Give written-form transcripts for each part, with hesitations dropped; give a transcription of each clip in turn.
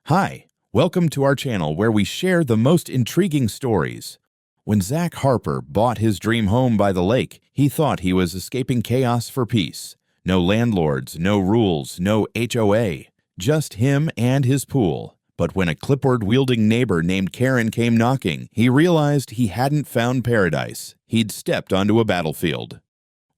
Hi, welcome to our channel where we share the most intriguing stories. When Zach Harper bought his dream home by the lake, he thought he was escaping chaos for peace. No landlords, no rules, no HOA, just him and his pool. But when a clipboard-wielding neighbor named Karen came knocking, he realized he hadn't found paradise. He'd stepped onto a battlefield.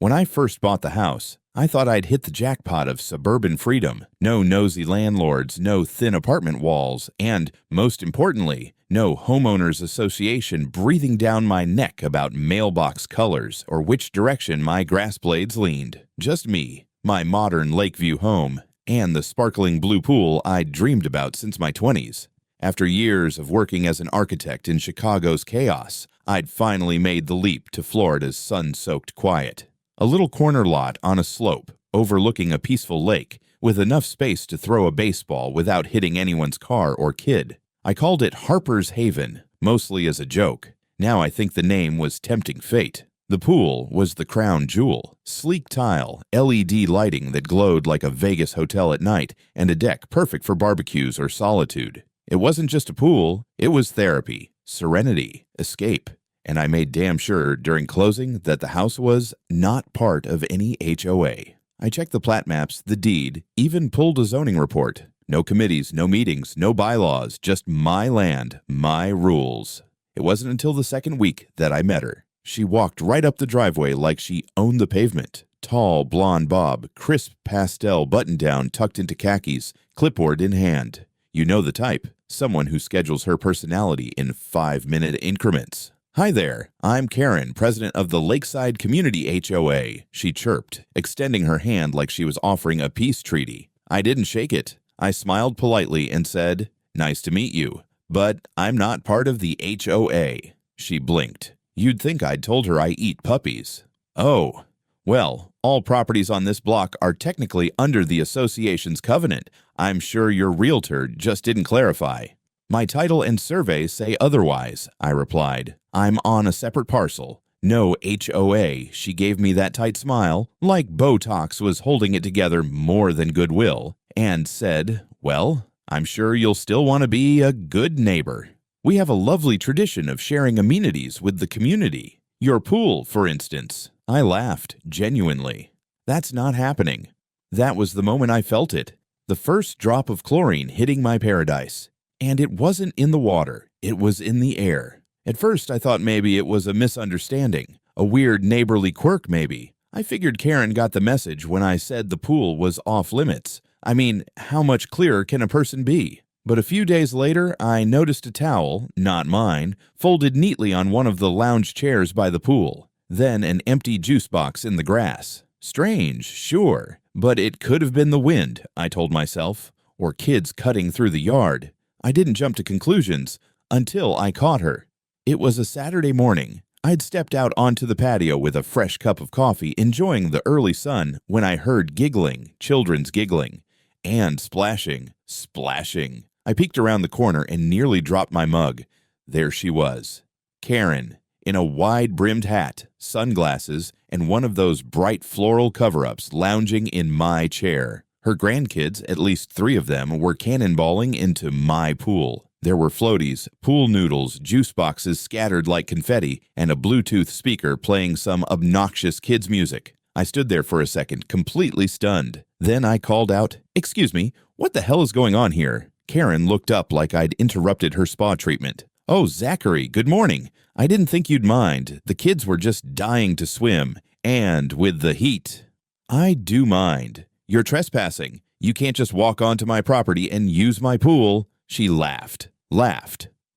When I first bought the house, I thought I'd hit the jackpot of suburban freedom. No nosy landlords, no thin apartment walls, and, most importantly, no homeowners association breathing down my neck about mailbox colors or which direction my grass blades leaned. Just me, my modern Lakeview home, and the sparkling blue pool I'd dreamed about since my 20s. After years of working as an architect in Chicago's chaos, I'd finally made the leap to Florida's sun-soaked quiet. A little corner lot on a slope, overlooking a peaceful lake, with enough space to throw a baseball without hitting anyone's car or kid. I called it Harper's Haven, mostly as a joke. Now I think the name was tempting fate. The pool was the crown jewel. Sleek tile, LED lighting that glowed like a Vegas hotel at night, and a deck perfect for barbecues or solitude. It wasn't just a pool, it was therapy, serenity, escape. And I made damn sure during closing that the house was not part of any HOA. I checked the plat maps, the deed, even pulled a zoning report. No committees, no meetings, no bylaws, just my land, my rules. It wasn't until the second week that I met her. She walked right up the driveway like she owned the pavement. Tall, blonde bob, crisp pastel button-down tucked into khakis, clipboard in hand. You know the type, someone who schedules her personality in 5-minute increments. "Hi there, I'm Karen, president of the Lakeside Community HOA," she chirped, extending her hand like she was offering a peace treaty. I didn't shake it. I smiled politely and said, "Nice to meet you, but I'm not part of the HOA." She blinked. You'd think I'd told her I eat puppies. "Oh, well, all properties on this block are technically under the association's covenant. I'm sure your realtor just didn't clarify." "My title and survey say otherwise," I replied. "I'm on a separate parcel. No HOA." She gave me that tight smile, like Botox was holding it together more than goodwill, and said, "Well, I'm sure you'll still want to be a good neighbor. We have a lovely tradition of sharing amenities with the community. Your pool, for instance." I laughed, genuinely. That's not happening. That was the moment I felt it. The first drop of chlorine hitting my paradise. And it wasn't in the water, it was in the air. At first, I thought maybe it was a misunderstanding, a weird neighborly quirk maybe. I figured Karen got the message when I said the pool was off limits. I mean, how much clearer can a person be? But a few days later, I noticed a towel, not mine, folded neatly on one of the lounge chairs by the pool. Then an empty juice box in the grass. Strange, sure, but it could have been the wind, I told myself, or kids cutting through the yard. I didn't jump to conclusions until I caught her. It was a Saturday morning. I'd stepped out onto the patio with a fresh cup of coffee, enjoying the early sun, when I heard giggling, children's giggling, and splashing, splashing. I peeked around the corner and nearly dropped my mug. There she was, Karen, in a wide-brimmed hat, sunglasses, and one of those bright floral cover-ups, lounging in my chair. Her grandkids, at least 3 of them, were cannonballing into my pool. There were floaties, pool noodles, juice boxes scattered like confetti, and a Bluetooth speaker playing some obnoxious kids' music. I stood there for a second, completely stunned. Then I called out, "Excuse me, what the hell is going on here?" Karen looked up like I'd interrupted her spa treatment. "Oh, Zachary, good morning. I didn't think you'd mind. The kids were just dying to swim. And with the heat." "I do mind. You're trespassing. You can't just walk onto my property and use my pool." She laughed.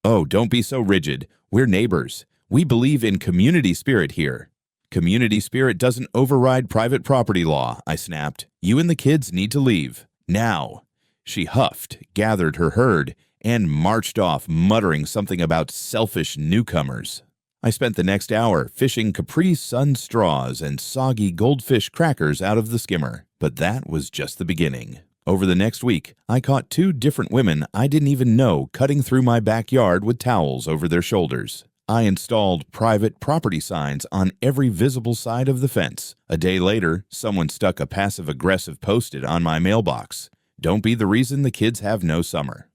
"Oh, don't be so rigid. We're neighbors. We believe in community spirit here." "Community spirit doesn't override private property law," I snapped. "You and the kids need to leave. Now." She huffed, gathered her herd, and marched off, muttering something about selfish newcomers. I spent the next hour fishing Capri Sun straws and soggy goldfish crackers out of the skimmer. But that was just the beginning. Over the next week, I caught 2 different women I didn't even know cutting through my backyard with towels over their shoulders. I installed private property signs on every visible side of the fence. A day later, someone stuck a passive-aggressive post-it on my mailbox. "Don't be the reason the kids have no summer."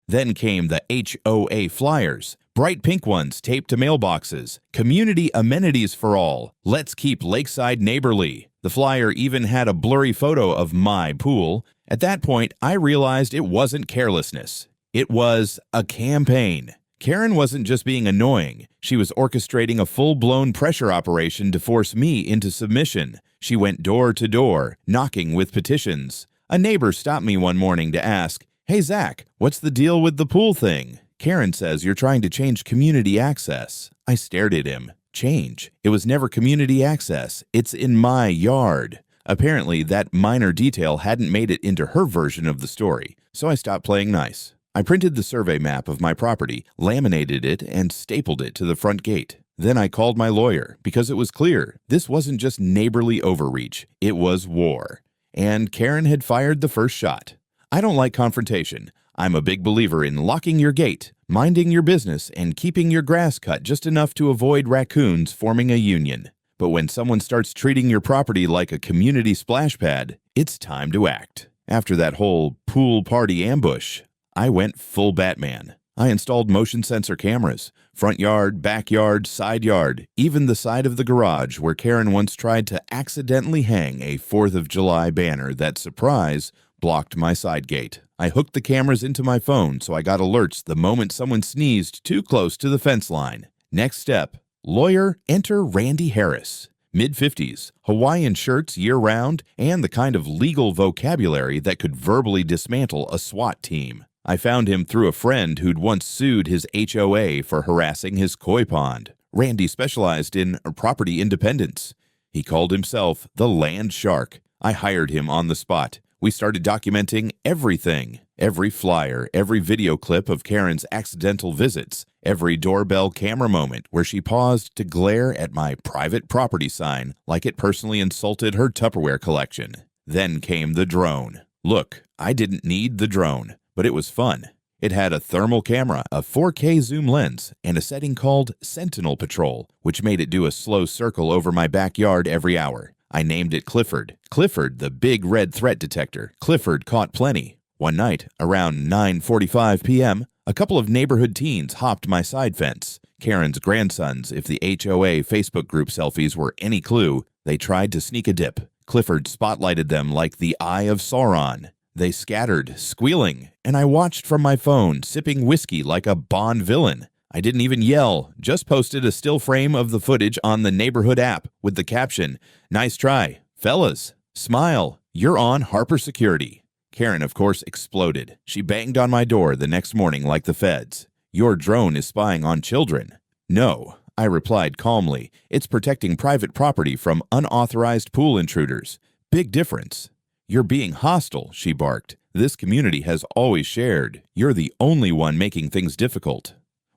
Then came the HOA flyers, bright pink ones taped to mailboxes, community amenities for all, let's keep Lakeside neighborly. The flyer even had a blurry photo of my pool. At that point, I realized it wasn't carelessness. It was a campaign. Karen wasn't just being annoying. She was orchestrating a full-blown pressure operation to force me into submission. She went door to door, knocking with petitions. A neighbor stopped me one morning to ask, "Hey, Zach, what's the deal with the pool thing? Karen says you're trying to change community access." I stared at him. Change? It was never community access. It's in my yard. Apparently, that minor detail hadn't made it into her version of the story, so I stopped playing nice. I printed the survey map of my property, laminated it, and stapled it to the front gate. Then I called my lawyer, because it was clear this wasn't just neighborly overreach, it was war. And Karen had fired the first shot. I don't like confrontation. I'm a big believer in locking your gate, minding your business, and keeping your grass cut just enough to avoid raccoons forming a union. But when someone starts treating your property like a community splash pad, it's time to act. After that whole pool party ambush, I went full Batman. I installed motion sensor cameras, front yard, backyard, side yard, even the side of the garage where Karen once tried to accidentally hang a 4th of July banner that, surprise, blocked my side gate. I hooked the cameras into my phone so I got alerts the moment someone sneezed too close to the fence line. Next step, lawyer, enter Randy Harris. Mid-50s, Hawaiian shirts year-round, and the kind of legal vocabulary that could verbally dismantle a SWAT team. I found him through a friend who'd once sued his HOA for harassing his koi pond. Randy specialized in property independence. He called himself the Land Shark. I hired him on the spot. We started documenting everything. Every flyer, every video clip of Karen's accidental visits, every doorbell camera moment where she paused to glare at my private property sign like it personally insulted her Tupperware collection. Then came the drone. Look, I didn't need the drone, but it was fun. It had a thermal camera, a 4K zoom lens, and a setting called Sentinel Patrol, which made it do a slow circle over my backyard every hour. I named it Clifford. Clifford, the big red threat detector. Clifford caught plenty. One night, around 9:45 p.m., a couple of neighborhood teens hopped my side fence. Karen's grandsons, if the HOA Facebook group selfies were any clue, they tried to sneak a dip. Clifford spotlighted them like the Eye of Sauron. They scattered, squealing, and I watched from my phone, sipping whiskey like a Bond villain. I didn't even yell, just posted a still frame of the footage on the neighborhood app with the caption, "Nice try. Fellas, smile. You're on Harper Security." Karen, of course, exploded. She banged on my door the next morning like the feds. "Your drone is spying on children." "No," I replied calmly. "It's protecting private property from unauthorized pool intruders. Big difference." "You're being hostile," she barked. "This community has always shared. You're the only one making things difficult."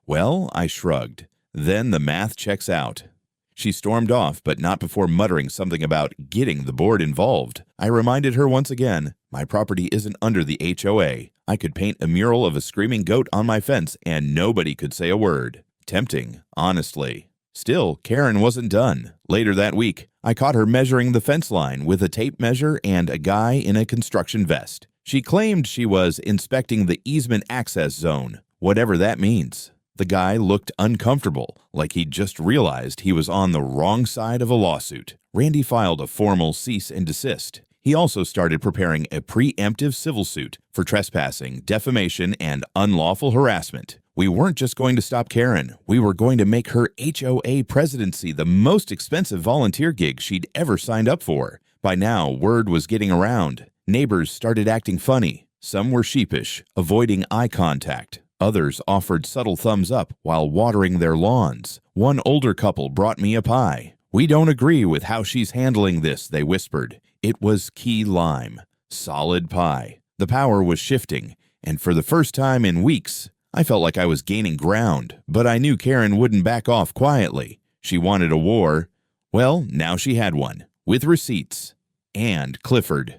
"Well," I shrugged. "Then the math checks out." She stormed off, but not before muttering something about getting the board involved. I reminded her once again, my property isn't under the HOA. I could paint a mural of a screaming goat on my fence and nobody could say a word. Tempting, honestly. Still, Karen wasn't done. Later that week, I caught her measuring the fence line with a tape measure and a guy in a construction vest. She claimed she was inspecting the easement access zone, whatever that means. The guy looked uncomfortable, like he'd just realized he was on the wrong side of a lawsuit. Randy filed a formal cease and desist. He also started preparing a preemptive civil suit for trespassing, defamation, and unlawful harassment. We weren't just going to stop Karen. We were going to make her HOA presidency the most expensive volunteer gig she'd ever signed up for. By now, word was getting around. Neighbors started acting funny. Some were sheepish, avoiding eye contact. Others offered subtle thumbs up while watering their lawns. One older couple brought me a pie. "We don't agree with how she's handling this," they whispered. It was key lime. Solid pie. The power was shifting, and for the first time in weeks, I felt like I was gaining ground, but I knew Karen wouldn't back off quietly. She wanted a war. Well, now she had one, with receipts. And Clifford.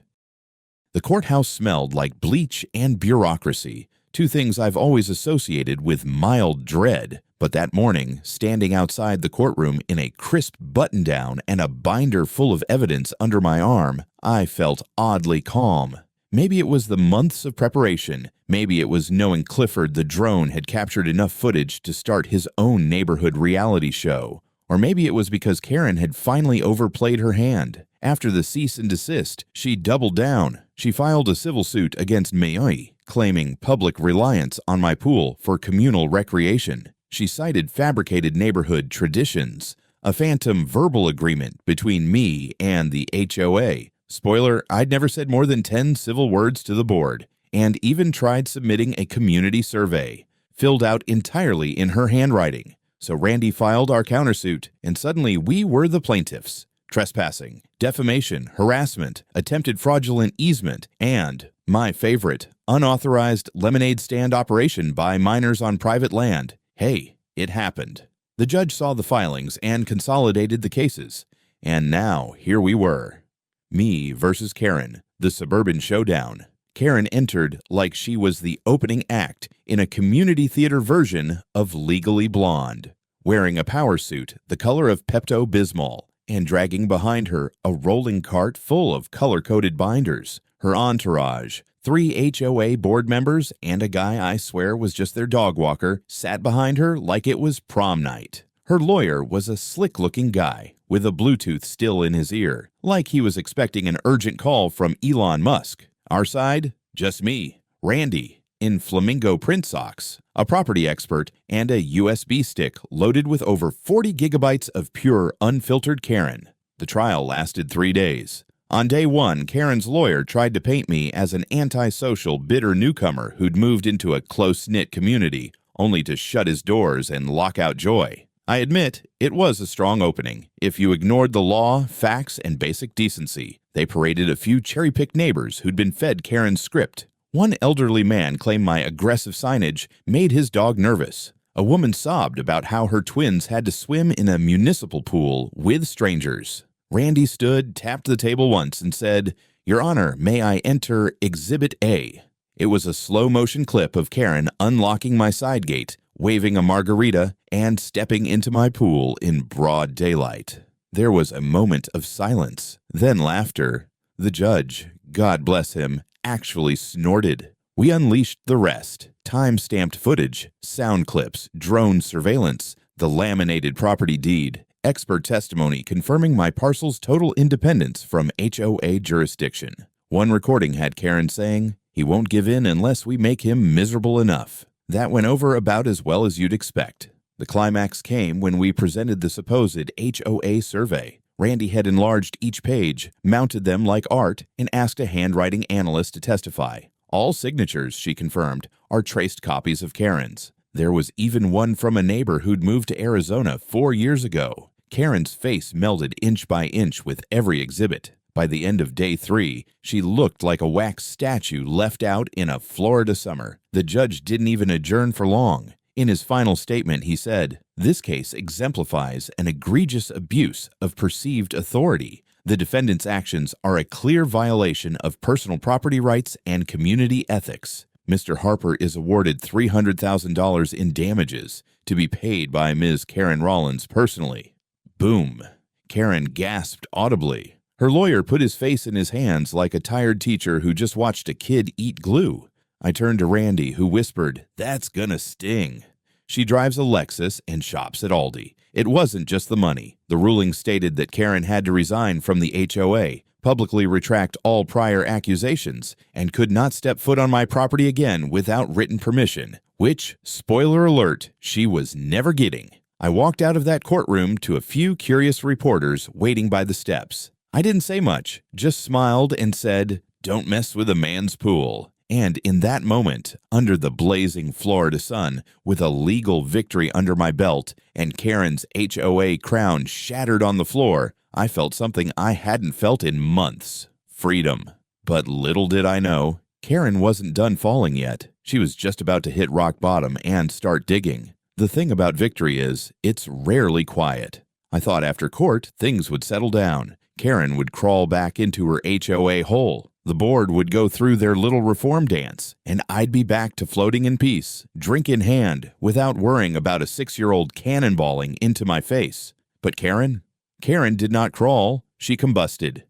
The courthouse smelled like bleach and bureaucracy. Two things I've always associated with mild dread, but that morning, standing outside the courtroom in a crisp button-down and a binder full of evidence under my arm, I felt oddly calm. Maybe it was the months of preparation. Maybe it was knowing Clifford the drone had captured enough footage to start his own neighborhood reality show. Or maybe it was because Karen had finally overplayed her hand. After the cease and desist, she doubled down. She filed a civil suit against me, claiming public reliance on my pool for communal recreation. She cited fabricated neighborhood traditions, a phantom verbal agreement between me and the HOA. Spoiler, I'd never said more than 10 civil words to the board, and even tried submitting a community survey, filled out entirely in her handwriting. So Randy filed our countersuit, and suddenly we were the plaintiffs. Trespassing, defamation, harassment, attempted fraudulent easement, and, my favorite, unauthorized lemonade stand operation by minors on private land. Hey, it happened. The judge saw the filings and consolidated the cases. And now, here we were. Me versus Karen, the suburban showdown. Karen entered like she was the opening act in a community theater version of Legally Blonde, wearing a power suit the color of Pepto-Bismol and dragging behind her a rolling cart full of color-coded binders. Her entourage, 3 HOA board members and a guy I swear was just their dog walker, sat behind her like it was prom night. Her lawyer was a slick-looking guy with a Bluetooth still in his ear, like he was expecting an urgent call from Elon Musk. Our side, just me, Randy, in flamingo print socks, a property expert, and a USB stick loaded with over 40 gigabytes of pure, unfiltered Karen. The trial lasted 3 days. On day 1, Karen's lawyer tried to paint me as an antisocial, bitter newcomer who'd moved into a close-knit community, only to shut his doors and lock out joy. I admit, it was a strong opening. If you ignored the law, facts, and basic decency, they paraded a few cherry-picked neighbors who'd been fed Karen's script. One elderly man claimed my aggressive signage made his dog nervous. A woman sobbed about how her twins had to swim in a municipal pool with strangers. Randy stood, tapped the table once, and said, "Your Honor, may I enter Exhibit A?" It was a slow-motion clip of Karen unlocking my side gate, waving a margarita, and stepping into my pool in broad daylight. There was a moment of silence, then laughter. The judge, God bless him, actually snorted. We unleashed the rest. Time-stamped footage, sound clips, drone surveillance, the laminated property deed, expert testimony confirming my parcel's total independence from HOA jurisdiction. One recording had Karen saying, "He won't give in unless we make him miserable enough." That went over about as well as you'd expect. The climax came when we presented the supposed HOA survey. Randy had enlarged each page, mounted them like art, and asked a handwriting analyst to testify. All signatures, she confirmed, are traced copies of Karen's. There was even one from a neighbor who'd moved to Arizona 4 years ago. Karen's face melded inch by inch with every exhibit. By the end of day 3, she looked like a wax statue left out in a Florida summer. The judge didn't even adjourn for long. In his final statement, he said, "This case exemplifies an egregious abuse of perceived authority. The defendant's actions are a clear violation of personal property rights and community ethics. Mr. Harper is awarded $300,000 in damages to be paid by Ms. Karen Rollins personally." Boom. Karen gasped audibly. Her lawyer put his face in his hands like a tired teacher who just watched a kid eat glue. I turned to Randy, who whispered, "That's gonna sting." She drives a Lexus and shops at Aldi. It wasn't just the money. The ruling stated that Karen had to resign from the HOA, publicly retract all prior accusations, and could not step foot on my property again without written permission, which, spoiler alert, she was never getting. I walked out of that courtroom to a few curious reporters waiting by the steps. I didn't say much, just smiled and said, "Don't mess with a man's pool." And in that moment, under the blazing Florida sun, with a legal victory under my belt and Karen's HOA crown shattered on the floor, I felt something I hadn't felt in months: freedom. But little did I know, Karen wasn't done falling yet. She was just about to hit rock bottom and start digging. The thing about victory is, it's rarely quiet. I thought after court, things would settle down. Karen would crawl back into her HOA hole. The board would go through their little reform dance, and I'd be back to floating in peace, drink in hand, without worrying about a 6-year-old cannonballing into my face. But Karen? Karen did not crawl. She combusted.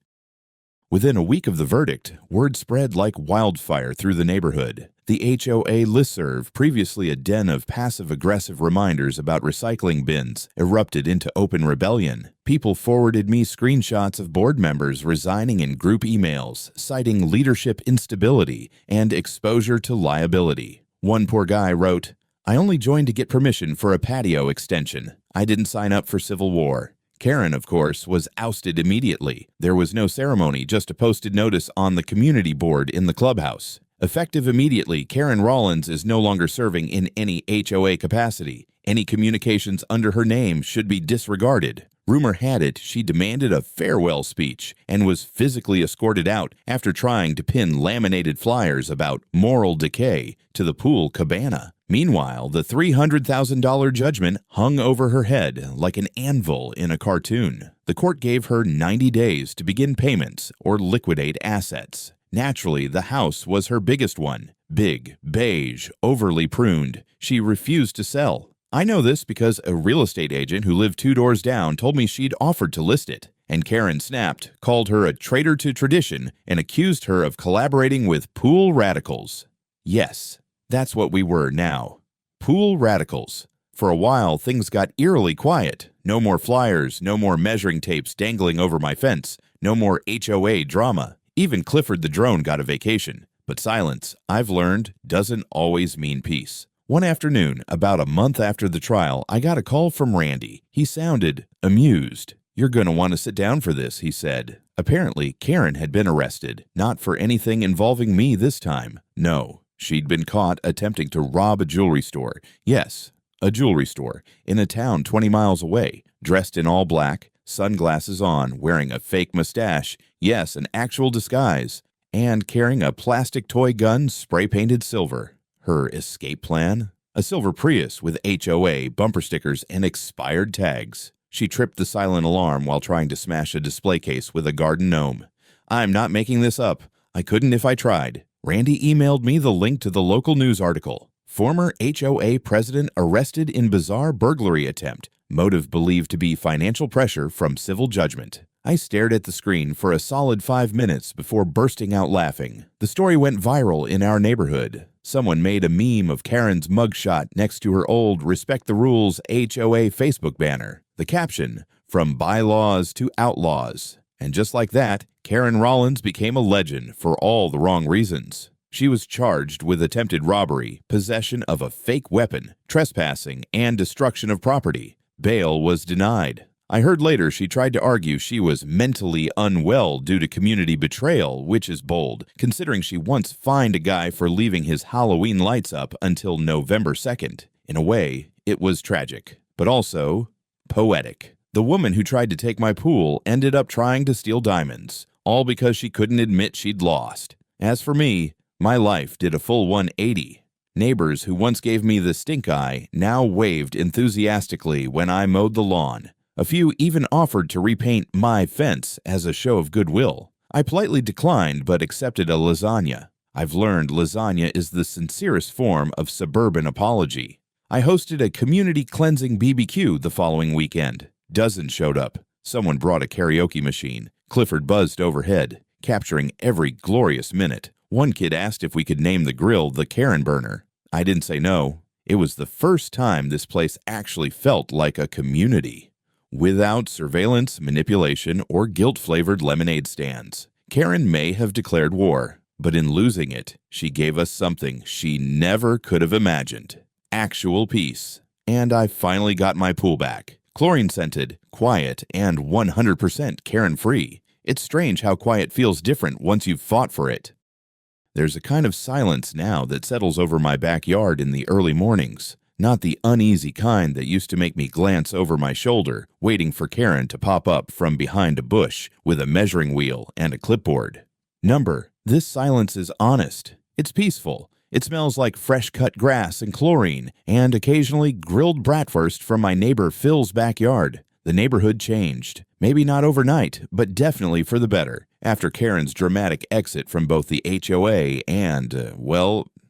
Within a week of the verdict, word spread like wildfire through the neighborhood. The HOA listserv, previously a den of passive-aggressive reminders about recycling bins, erupted into open rebellion. People forwarded me screenshots of board members resigning in group emails, citing leadership instability and exposure to liability. One poor guy wrote, "I only joined to get permission for a patio extension. I didn't sign up for civil war." Karen, of course, was ousted immediately. There was no ceremony, just a posted notice on the community board in the clubhouse. Effective immediately, Karen Rollins is no longer serving in any HOA capacity. Any communications under her name should be disregarded. Rumor had it she demanded a farewell speech and was physically escorted out after trying to pin laminated flyers about moral decay to the pool cabana. Meanwhile, the $300,000 judgment hung over her head like an anvil in a cartoon. The court gave her 90 days to begin payments or liquidate assets. Naturally, the house was her biggest one. Big, beige, overly pruned. She refused to sell. I know this because a real estate agent who lived 2 doors down told me she'd offered to list it. And Karen snapped, called her a traitor to tradition, and accused her of collaborating with pool radicals. Yes, that's what we were now. Pool radicals. For a while, things got eerily quiet. No more flyers, no more measuring tapes dangling over my fence, no more HOA drama. Even Clifford the drone got a vacation. But silence, I've learned, doesn't always mean peace. One afternoon, about a month after the trial, I got a call from Randy. He sounded amused. "You're going to want to sit down for this," he said. Apparently, Karen had been arrested, not for anything involving me this time. No, she'd been caught attempting to rob a jewelry store. Yes, a jewelry store, in a town 20 miles away, dressed in all black, sunglasses on, wearing a fake mustache, yes, an actual disguise, and carrying a plastic toy gun spray-painted silver. Her escape plan? A silver Prius with HOA, bumper stickers, and expired tags. She tripped the silent alarm while trying to smash a display case with a garden gnome. I'm not making this up. I couldn't if I tried. Randy emailed me the link to the local news article. Former HOA president arrested in bizarre burglary attempt. Motive believed to be financial pressure from civil judgment. I stared at the screen for a solid 5 minutes before bursting out laughing. The story went viral in our neighborhood. Someone made a meme of Karen's mugshot next to her old Respect the Rules HOA Facebook banner. The caption, "From bylaws to outlaws." And just like that, Karen Rollins became a legend for all the wrong reasons. She was charged with attempted robbery, possession of a fake weapon, trespassing, and destruction of property. Bail was denied. I heard later she tried to argue she was mentally unwell due to community betrayal, which is bold, considering she once fined a guy for leaving his Halloween lights up until November 2nd. In a way, it was tragic, but also poetic. The woman who tried to take my pool ended up trying to steal diamonds, all because she couldn't admit she'd lost. As for me, my life did a full 180. Neighbors who once gave me the stink eye now waved enthusiastically when I mowed the lawn. A few even offered to repaint my fence as a show of goodwill. I politely declined but accepted a lasagna. I've learned lasagna is the sincerest form of suburban apology. I hosted a community cleansing BBQ the following weekend. Dozens showed up. Someone brought a karaoke machine. Clifford buzzed overhead, capturing every glorious minute. One kid asked if we could name the grill the Karen Burner. I didn't say no. It was the first time this place actually felt like a community. Without surveillance, manipulation, or guilt-flavored lemonade stands. Karen may have declared war, but in losing it, she gave us something she never could have imagined. Actual peace. And I finally got my pool back. Chlorine-scented, quiet, and 100% Karen-free. It's strange how quiet feels different once you've fought for it. There's a kind of silence now that settles over my backyard in the early mornings. Not the uneasy kind that used to make me glance over my shoulder, waiting for Karen to pop up from behind a bush with a measuring wheel and a clipboard. This silence is honest. It's peaceful. It smells like fresh-cut grass and chlorine, and occasionally grilled bratwurst from my neighbor Phil's backyard. The neighborhood changed. Maybe not overnight, but definitely for the better, after Karen's dramatic exit from both the HOA and,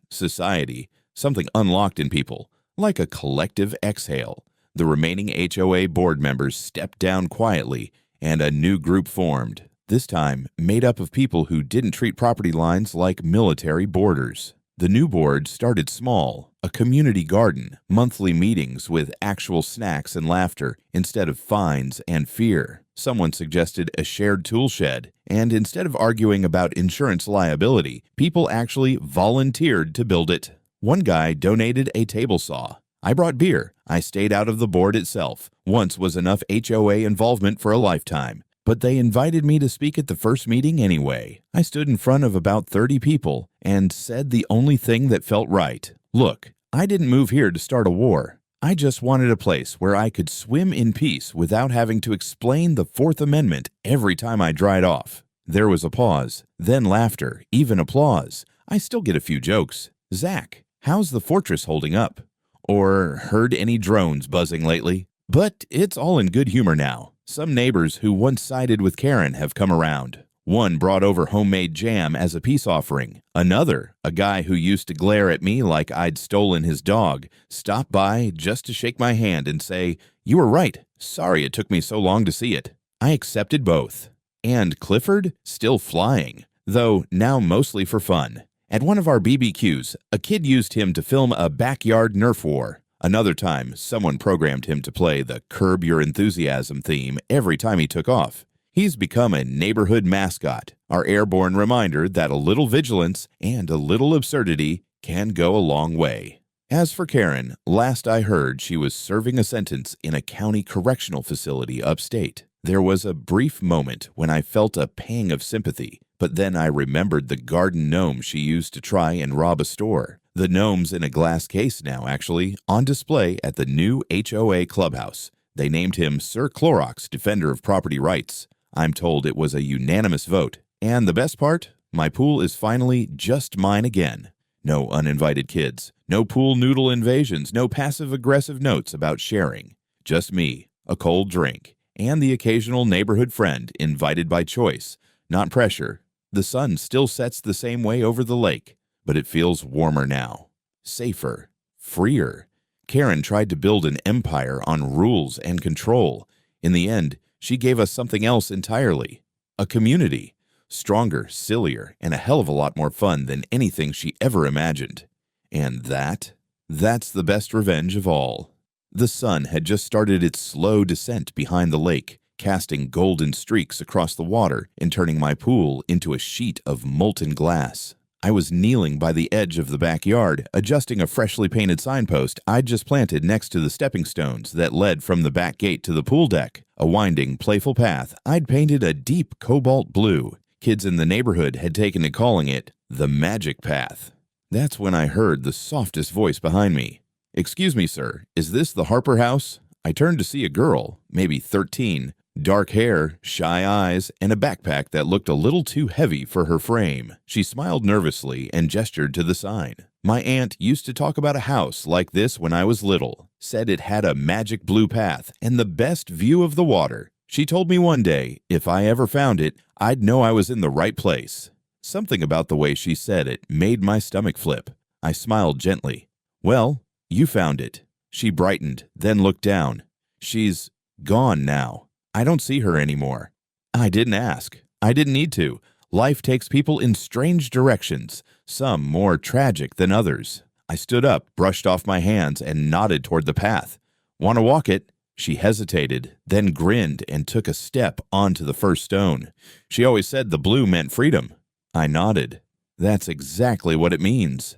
society. Something unlocked in people. Like a collective exhale, the remaining HOA board members stepped down quietly, and a new group formed, this time made up of people who didn't treat property lines like military borders. The new board started small, a community garden, monthly meetings with actual snacks and laughter instead of fines and fear. Someone suggested a shared tool shed, and instead of arguing about insurance liability, people actually volunteered to build it. One guy donated a table saw. I brought beer. I stayed out of the board itself. Once was enough HOA involvement for a lifetime. But they invited me to speak at the first meeting anyway. I stood in front of about 30 people and said the only thing that felt right. Look, I didn't move here to start a war. I just wanted a place where I could swim in peace without having to explain the Fourth Amendment every time I dried off. There was a pause, then laughter, even applause. I still get a few jokes. Zach, how's the fortress holding up? Or heard any drones buzzing lately? But it's all in good humor now. Some neighbors who once sided with Karen have come around. One brought over homemade jam as a peace offering. Another, a guy who used to glare at me like I'd stolen his dog, stopped by just to shake my hand and say, "You were right. Sorry it took me so long to see it." I accepted both. And Clifford, still flying, though now mostly for fun. At one of our BBQs, a kid used him to film a backyard Nerf war. Another time, someone programmed him to play the Curb Your Enthusiasm theme every time he took off. He's become a neighborhood mascot, our airborne reminder that a little vigilance and a little absurdity can go a long way. As for Karen, last I heard she was serving a sentence in a county correctional facility upstate. There was a brief moment when I felt a pang of sympathy, but then I remembered the garden gnome she used to try and rob a store. The gnome's in a glass case now, actually, on display at the new HOA clubhouse. They named him Sir Clorox, Defender of Property Rights. I'm told it was a unanimous vote. And the best part? My pool is finally just mine again. No uninvited kids, no pool noodle invasions, no passive-aggressive notes about sharing. Just me, a cold drink, and the occasional neighborhood friend invited by choice, not pressure. The sun still sets the same way over the lake, but it feels warmer now, safer, freer. Karen tried to build an empire on rules and control. In the end, she gave us something else entirely, a community, stronger, sillier, and a hell of a lot more fun than anything she ever imagined. And that's the best revenge of all. The sun had just started its slow descent behind the lake, casting golden streaks across the water and turning my pool into a sheet of molten glass. I was kneeling by the edge of the backyard, adjusting a freshly painted signpost I'd just planted next to the stepping stones that led from the back gate to the pool deck. A winding, playful path I'd painted a deep cobalt blue. Kids in the neighborhood had taken to calling it the Magic Path. That's when I heard the softest voice behind me. "Excuse me, sir, is this the Harper house?" I turned to see a girl, maybe 13, dark hair, shy eyes, and a backpack that looked a little too heavy for her frame. She smiled nervously and gestured to the sign. My aunt used to talk about a house like this when I was little, said it had a magic blue path and the best view of the water. She told me one day, if I ever found it, I'd know I was in the right place. Something about the way she said it made my stomach flip. I smiled gently. "Well, you found it." She brightened, then looked down. "She's gone now. I don't see her anymore." I didn't ask. I didn't need to. Life takes people in strange directions, some more tragic than others. I stood up, brushed off my hands, and nodded toward the path. "Want to walk it?" She hesitated, then grinned and took a step onto the first stone. "She always said the blue meant freedom." I nodded. "That's exactly what it means."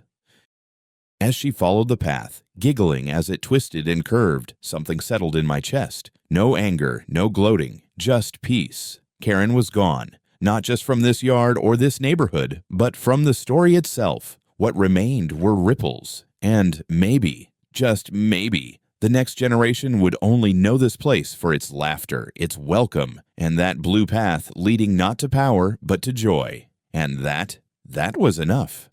As she followed the path, giggling as it twisted and curved, something settled in my chest. No anger, no gloating, just peace. Karen was gone, not just from this yard or this neighborhood, but from the story itself. What remained were ripples. And maybe, just maybe, the next generation would only know this place for its laughter, its welcome, and that blue path leading not to power, but to joy. And that was enough.